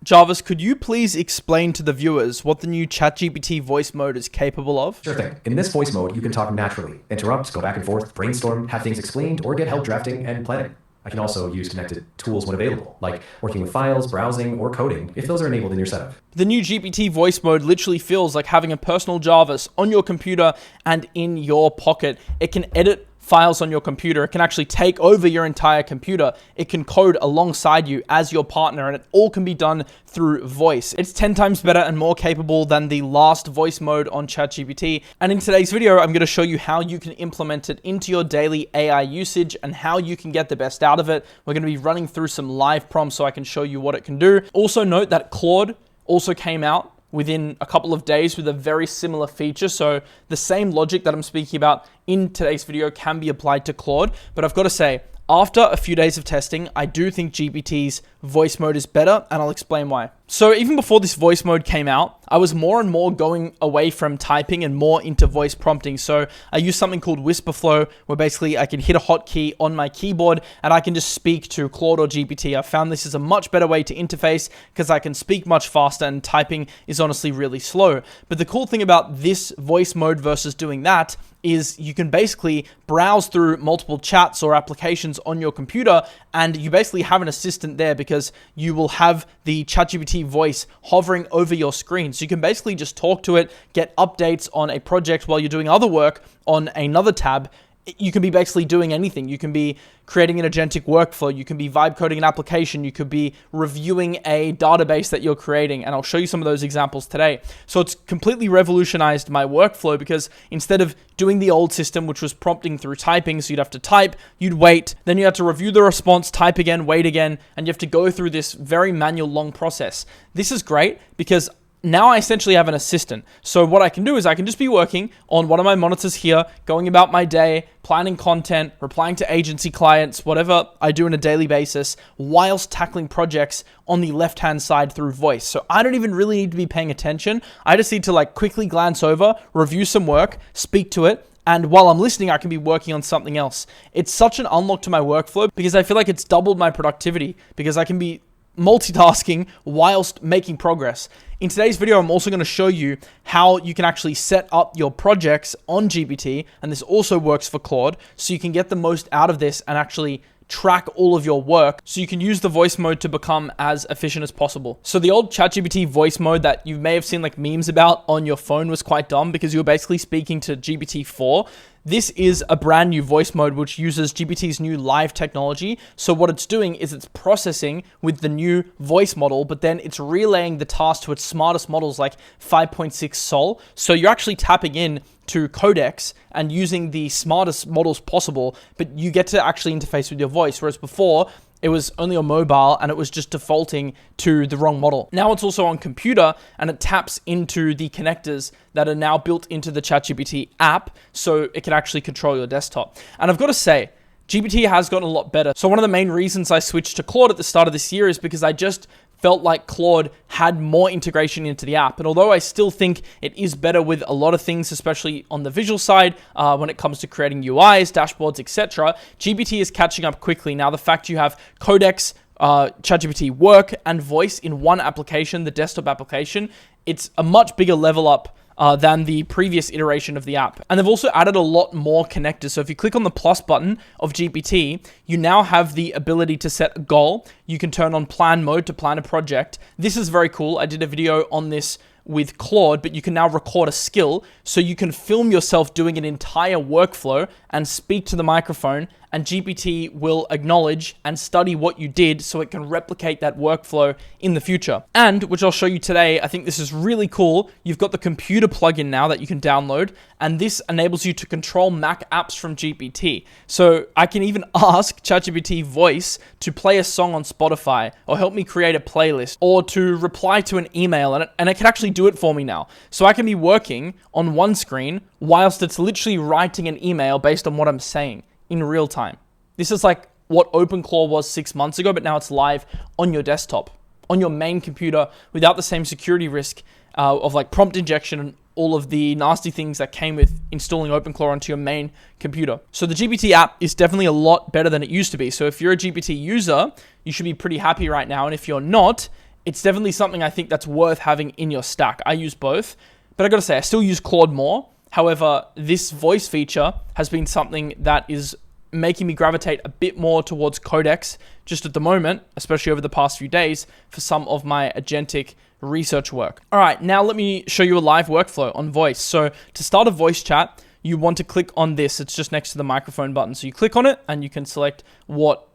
Jarvis, could you please explain to the viewers what the new ChatGPT voice mode is capable of? Sure thing. In this voice mode, you can talk naturally, interrupt, go back and forth, brainstorm, have things explained, or get help drafting and planning. I can also use connected tools when available, like working with files, browsing, or coding, if those are enabled in your setup. The new GPT voice mode literally feels like having a personal Jarvis on your computer and in your pocket. It can edit files on your computer. It can actually take over your entire computer. It can code alongside you as your partner, and it all can be done through voice. It's 10 times better and more capable than the last voice mode on ChatGPT. And in today's video, I'm going to show you how you can implement it into your daily AI usage and how you can get the best out of it. We're going to be running through some live prompts so I can show you what it can do. Also note that Claude also came out within a couple of days with a very similar feature. So the same logic that I'm speaking about in today's video can be applied to Claude. But I've got to say, after a few days of testing, I do think GPT's voice mode is better, and I'll explain why. So even before this voice mode came out, I was more and more going away from typing and more into voice prompting. So I use something called Whisper Flow, where basically I can hit a hotkey on my keyboard and I can just speak to Claude or GPT. I found this is a much better way to interface because I can speak much faster and typing is honestly really slow. But the cool thing about this voice mode versus doing that is you can basically browse through multiple chats or applications on your computer, and you basically have an assistant there because you will have the ChatGPT voice hovering over your screen. So you can basically just talk to it, get updates on a project while you're doing other work on another tab. You can be basically doing anything. You can be creating an agentic workflow. You can be vibe coding an application. You could be reviewing a database that you're creating. And I'll show you some of those examples today. So it's completely revolutionized my workflow because instead of doing the old system, which was prompting through typing, so you'd have to type, you'd wait, then you had to review the response, type again, wait again, and you have to go through this very manual, long process. This is great because now I essentially have an assistant. So what I can do is I can just be working on one of my monitors here, going about my day, planning content, replying to agency clients, whatever I do on a daily basis, whilst tackling projects on the left-hand side through voice. So I don't even really need to be paying attention. I just need to quickly glance over, review some work, speak to it, and while I'm listening, I can be working on something else. It's such an unlock to my workflow because I feel like it's doubled my productivity because I can be multitasking whilst making progress. In today's video, I'm also going to show you how you can actually set up your projects on GPT, and this also works for Claude, so you can get the most out of this and actually track all of your work so you can use the voice mode to become as efficient as possible. So the old ChatGPT voice mode that you may have seen memes about on your phone was quite dumb because you were basically speaking to GPT-4. This is a brand new voice mode which uses GPT's new live technology. So what it's doing is it's processing with the new voice model, but then it's relaying the task to its smartest models like 5.6 Sol. So you're actually tapping in to codecs and using the smartest models possible, but you get to actually interface with your voice, whereas before it was only on mobile and it was just defaulting to the wrong model. Now it's also on computer and it taps into the connectors that are now built into the ChatGPT app so it can actually control your desktop. And I've got to say, GPT has gotten a lot better. So one of the main reasons I switched to Claude at the start of this year is because I just felt like Claude had more integration into the app. And although I still think it is better with a lot of things, especially on the visual side, when it comes to creating UIs, dashboards, etc., GPT is catching up quickly. Now, the fact you have codecs, ChatGPT work, and voice in one application, the desktop application, it's a much bigger level up than the previous iteration of the app. And they've also added a lot more connectors. So if you click on the plus button of GPT, you now have the ability to set a goal. You can turn on plan mode to plan a project. This is very cool. I did a video on this with Claude, but you can now record a skill. So you can film yourself doing an entire workflow and speak to the microphone, and GPT will acknowledge and study what you did so it can replicate that workflow in the future. And, which I'll show you today, I think this is really cool. You've got the computer plugin now that you can download, and this enables you to control Mac apps from GPT. So I can even ask ChatGPT voice to play a song on Spotify, or help me create a playlist, or to reply to an email, and it can actually do it for me now. So I can be working on one screen whilst it's literally writing an email based on what I'm saying in real time. This is like what OpenClaw was 6 months ago, but now it's live on your desktop, on your main computer, without the same security risk of prompt injection and all of the nasty things that came with installing OpenClaw onto your main computer. So the GPT app is definitely a lot better than it used to be. So if you're a GPT user, you should be pretty happy right now. And if you're not, it's definitely something I think that's worth having in your stack. I use both, but I gotta say, I still use Claude more. However, this voice feature has been something that is making me gravitate a bit more towards Codex just at the moment, especially over the past few days, for some of my agentic research work. All right, now let me show you a live workflow on voice. So to start a voice chat, you want to click on this. It's just next to the microphone button. So you click on it and you can select what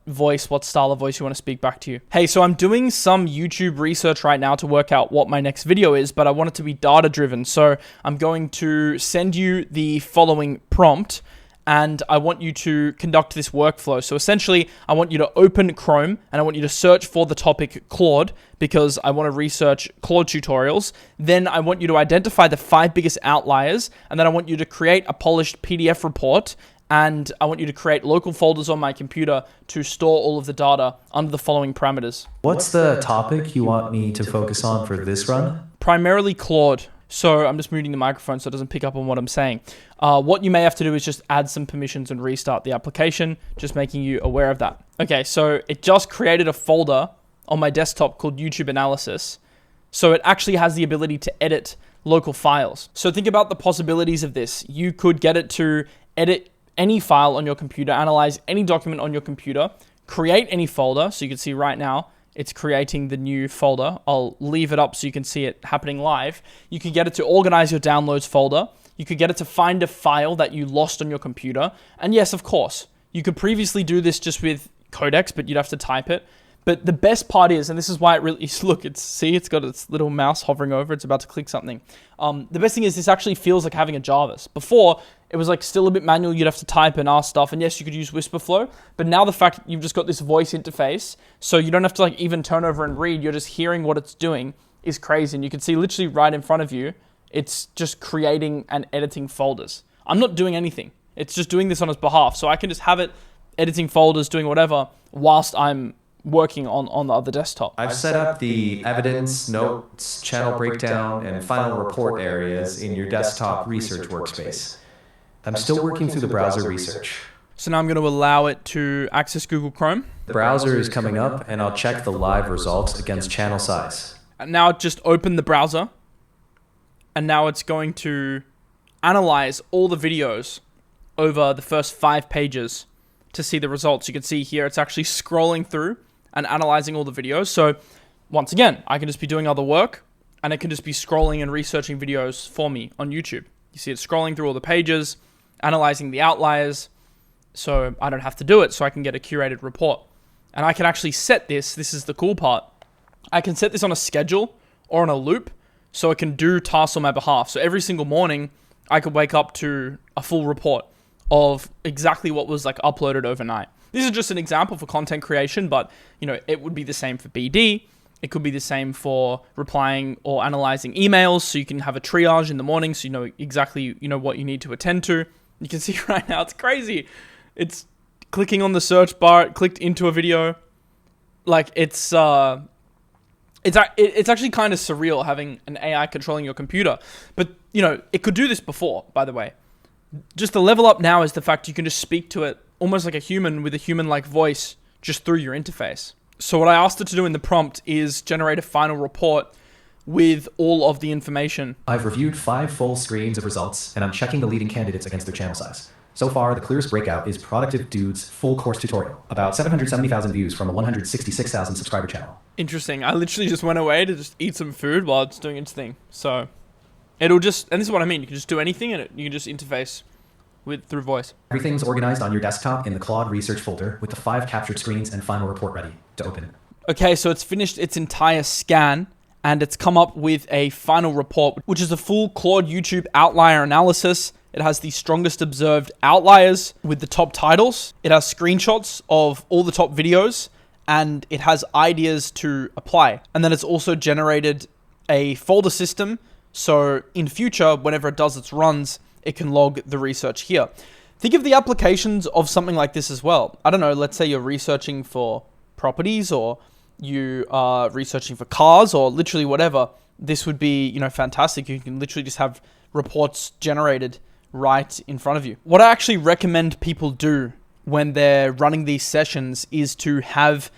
style of voice you want to speak back to you. Hey, so I'm doing some YouTube research right now to work out what my next video is, but I want it to be data driven. So I'm going to send you the following prompt and I want you to conduct this workflow. So essentially, I want you to open Chrome and I want you to search for the topic Claude because I want to research Claude tutorials. Then I want you to identify the 5 biggest outliers, and then I want you to create a polished PDF report, and I want you to create local folders on my computer to store all of the data under the following parameters. What's the topic you want me to focus on for this run? Primarily Claude. So I'm just muting the microphone so it doesn't pick up on what I'm saying. What you may have to do is just add some permissions and restart the application, just making you aware of that. Okay, so it just created a folder on my desktop called YouTube Analysis. So it actually has the ability to edit local files. So think about the possibilities of this. You could get it to edit any file on your computer, analyze any document on your computer, create any folder. So you can see right now, it's creating the new folder. I'll leave it up so you can see it happening live. You could get it to organize your downloads folder. You could get it to find a file that you lost on your computer. And yes, of course, you could previously do this just with Codex, but you'd have to type it. But the best part is, and this is why it really is, look, it's got its little mouse hovering over, it's about to click something. The best thing is this actually feels like having a Jarvis. Before, it was like still a bit manual, you'd have to type and ask stuff, and yes, you could use Whisperflow, but now the fact that you've just got this voice interface, so you don't have to like even turn over and read, you're just hearing what it's doing, is crazy. And you can see literally right in front of you, it's just creating and editing folders. I'm not doing anything. It's just doing this on its behalf. So I can just have it editing folders, doing whatever, whilst I'm working on the other desktop. I've set up the evidence, notes, channel breakdown, and final report areas in your desktop research workspace. I'm still working through the browser research. So now I'm going to allow it to access Google Chrome. The browser is coming up, and I'll check the live results against channel size. And now just open the browser, and now it's going to analyze all the videos over the first 5 pages to see the results. You can see here it's actually scrolling through and analyzing all the videos. So once again, I can just be doing other work and it can just be scrolling and researching videos for me on YouTube. You see it scrolling through all the pages, analyzing the outliers, so I don't have to do it, so I can get a curated report. And I can actually set this is the cool part, I can set this on a schedule or on a loop, so it can do tasks on my behalf. So every single morning, I could wake up to a full report of exactly what was like uploaded overnight. This is just an example for content creation, but you know, it would be the same for BD. It could be the same for replying or analyzing emails, so you can have a triage in the morning, so you know exactly what you need to attend to. You can see right now, it's crazy. It's clicking on the search bar, it clicked into a video. Like it's actually kind of surreal having an AI controlling your computer. But you know, it could do this before, by the way. Just the level up now is the fact you can just speak to it almost like a human with a human-like voice just through your interface. So what I asked it to do in the prompt is generate a final report with all of the information. I've reviewed 5 full screens of results, and I'm checking the leading candidates against their channel size. So far, the clearest breakout is Productive Dude's full course tutorial, about 770,000 views from a 166,000 subscriber channel. Interesting. I literally just went away to just eat some food while it's doing its thing. So it'll just, and this is what I mean, you can just do anything and you can just interface through voice. Everything's organized on your desktop in the Claude research folder with the 5 captured screens and final report ready to open. Okay, so it's finished its entire scan and it's come up with a final report, which is a full Claude YouTube outlier analysis. It has the strongest observed outliers with the top titles. It has screenshots of all the top videos and it has ideas to apply. And then it's also generated a folder system. So in future, whenever it does its runs, it can log the research here. Think of the applications of something like this as well. I don't know, let's say you're researching for properties or you are researching for cars or literally whatever. This would be, fantastic. You can literally just have reports generated right in front of you. What I actually recommend people do when they're running these sessions is to have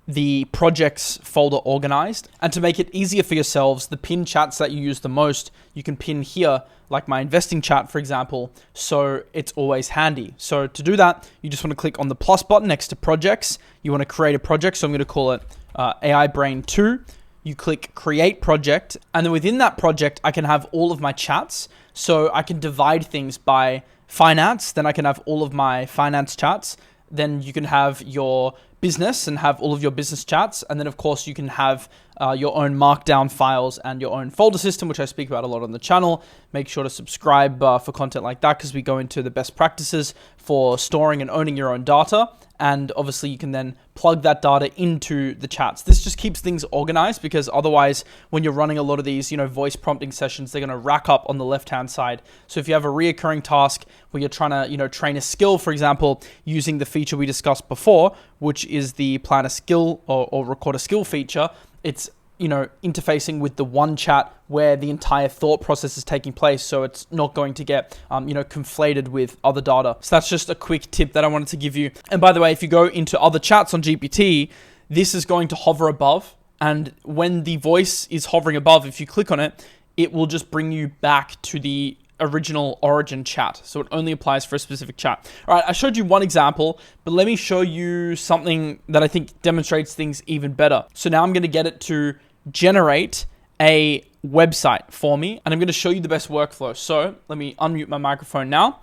the projects folder organized. And to make it easier for yourselves, the pinned chats that you use the most, you can pin here, like my investing chat, for example, so it's always handy. So to do that, you just want to click on the plus button next to projects. You want to create a project, so I'm going to call it AI Brain 2. You click create project, and then within that project, I can have all of my chats. So I can divide things by finance, then I can have all of my finance chats. Then you can have your business and have all of your business chats. And then of course you can have your own markdown files and your own folder system, which I speak about a lot on the channel. Make sure to subscribe for content like that, because we go into the best practices for storing and owning your own data. And obviously you can then plug that data into the chats. This just keeps things organized, because otherwise when you're running a lot of these, voice prompting sessions, they're going to rack up on the left-hand side. So if you have a reoccurring task where you're trying to, train a skill, for example, using the feature we discussed before, which is the plan a skill or record a skill feature, it's interfacing with the one chat where the entire thought process is taking place, so it's not going to get conflated with other data. So that's just a quick tip that I wanted to give you. And by the way, if you go into other chats on GPT, this is going to hover above, and when the voice is hovering above, if you click on it, it will just bring you back to the original origin chat. So it only applies for a specific chat. All right, I showed you one example, but let me show you something that I think demonstrates things even better. So now I'm going to get it to generate a website for me, and I'm going to show you the best workflow. So let me unmute my microphone now.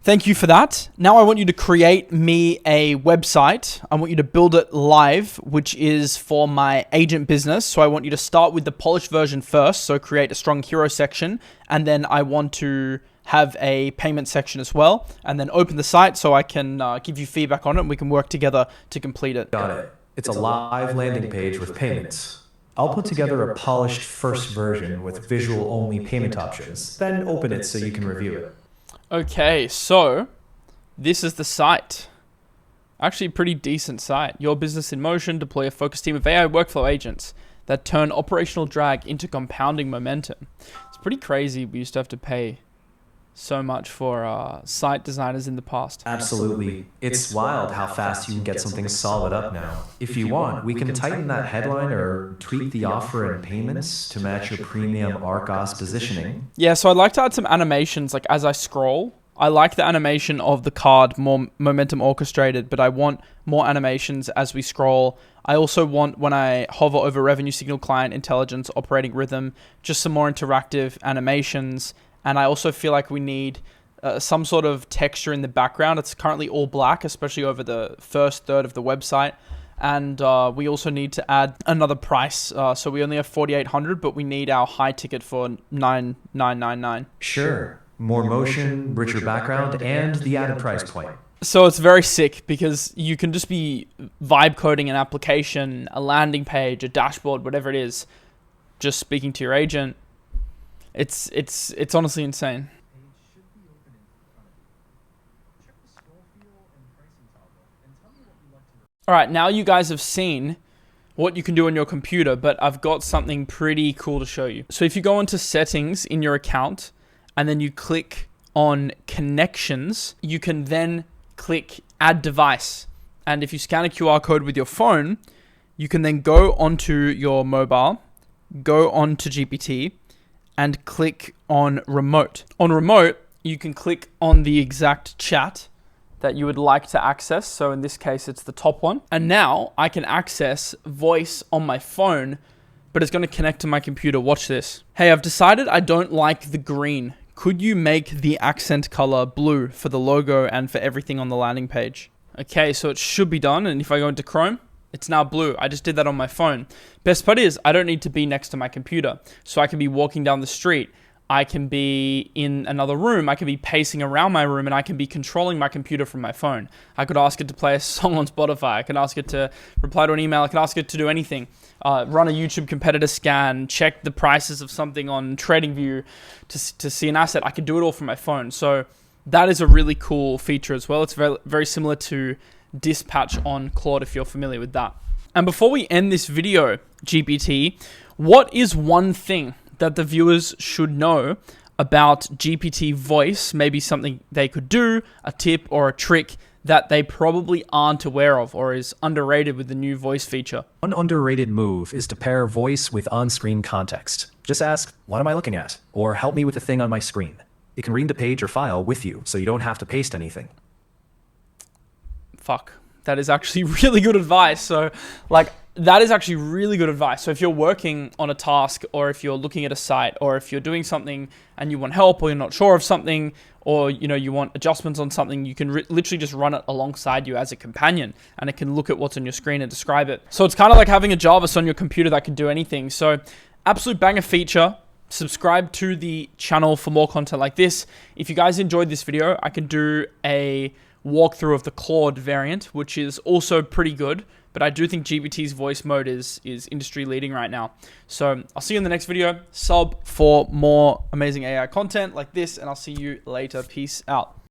Thank you for that. Now I want you to create me a website. I want you to build it live, which is for my agent business. So I want you to start with the polished version first. So create a strong hero section, and then I want to have a payment section as well, and then open the site so I can give you feedback on it, and we can work together to complete it. Got it. It's a live landing page with payments. I'll put together a polished first version with visual-only payment options, then open it so you can review it. Okay, so this is the site. Actually, a pretty decent site. Your business in motion. Deploy a focused team of AI workflow agents that turn operational drag into compounding momentum. It's pretty crazy. We used to have to pay so much for site designers in the past. Absolutely. It's wild how fast you can get something solid up now. If you want, we can tighten that headline or tweak the offer and payments to match your premium Arcos positioning. Yeah, so I'd like to add some animations, like as I scroll. I like the animation of the card more momentum orchestrated, but I want more animations as we scroll. I also want, when I hover over revenue signal client intelligence operating rhythm, just some more interactive animations. And I also feel like we need some sort of texture in the background. It's currently all black, especially over the first third of the website. And we also need to add another price. So we only have 4,800, but we need our high ticket for 9,999. Sure. More motion, richer background, and the added price point. So it's very sick, because you can just be vibe coding an application, a landing page, a dashboard, whatever it is, just speaking to your agent. It's honestly insane. All right, now you guys have seen what you can do on your computer, but I've got something pretty cool to show you. So if you go into settings in your account and then you click on connections, you can then click add device. And if you scan a QR code with your phone, you can then go onto your mobile, go onto GPT, and click on remote. On remote, you can click on the exact chat that you would like to access. So in this case, it's the top one. And now I can access voice on my phone, but it's going to connect to my computer. Watch this. Hey, I've decided I don't like the green. Could you make the accent color blue for the logo and for everything on the landing page? Okay, so it should be done. And if I go into Chrome, it's now blue. I just did that on my phone. Best part is I don't need to be next to my computer. So I can be walking down the street. I can be in another room. I can be pacing around my room, and I can be controlling my computer from my phone. I could ask it to play a song on Spotify. I can ask it to reply to an email. I can ask it to do anything. Run a YouTube competitor scan, check the prices of something on TradingView to see an asset. I can do it all from my phone. So that is a really cool feature as well. It's very, very similar to Dispatch on Claude, if you're familiar with that. And before we end this video, GPT, what is one thing that the viewers should know about GPT voice? Maybe something they could do, a tip or a trick that they probably aren't aware of or is underrated with the new voice feature? One underrated move is to pair voice with on-screen context. Just ask, what am I looking at? Or help me with the thing on my screen. It can read the page or file with you, so you don't have to paste anything. Fuck. That is actually really good advice. So, like, that is actually really good advice. So if you're working on a task, or if you're looking at a site, or if you're doing something and you want help, or you're not sure of something, or you want adjustments on something, you can literally just run it alongside you as a companion, and it can look at what's on your screen and describe it. So it's kind of like having a Jarvis on your computer that can do anything. So absolute banger feature. Subscribe to the channel for more content like this. If you guys enjoyed this video, I can do a walkthrough of the Claude variant, which is also pretty good, but I do think GPT's voice mode is industry leading right now. So I'll see you in the next video. Sub for more amazing AI content like this, and I'll see you later. Peace out.